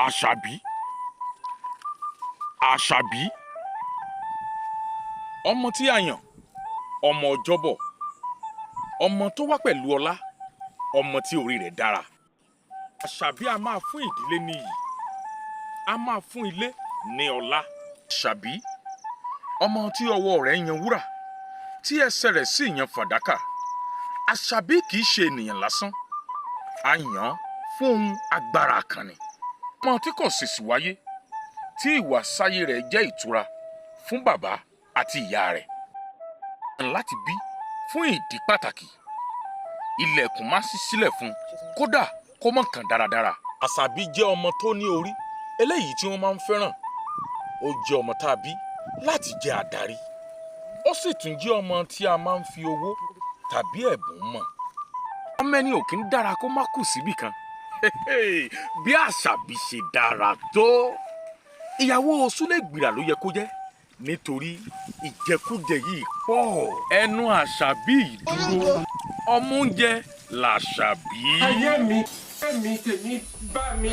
Àṣàbí. Àṣàbí. Ọmọ tí a yàn, ọmọ ọjọ́bọ̀, ọmọ tó wá pẹ̀lú ọlá, ọmọ tí orí rẹ̀ dára. Àṣàbí a máa fún ìdílé níyì, a máa fún ilé ní ọlá. Àṣàbí, ọmọ tí ọwọ́ rẹ̀ yan wúrà, tí ẹsẹ̀ rẹ̀ sì yan fàdákà. Àṣàbí kì í ṣe ènìyàn lásán, a yàn án fún ohun agbára kan ni. Ọmọ tí kò ṣèṣì wáyé, tí ìwà sáyé rẹ̀ jẹ́ ìtura fún bàbá àti ìyá rẹ̀. Láti bí fún ìdí pàtàkì, ilẹ̀kùn máa ṣí sílẹ̀ fún kódà kó mọ̀ kàn dáradára. Àṣàbí jẹ́ ọmọ tó ní orí eléyìí tí wọ́n máa ń fẹ́ràn. Ó jẹ́ ọmọ tá a bí láti jẹ́ adarí. Ó sì tún jẹ́ ọmọ tí a máa ń fi owó tàbí ẹ̀bùn mọ̀. Ọmọ ẹni ò kí ń dára kó má kù síbì kan. Bí Àṣàbí ṣe dára tó, ìyàwó Súlègbìrà ló yẹ kó jẹ́ nítorí ìjẹkújẹ yìí pọ̀. Ẹnu Àṣàbí dúró, ọmú oúnjẹ làṣàbí. Ayé mi tèmi bá mi.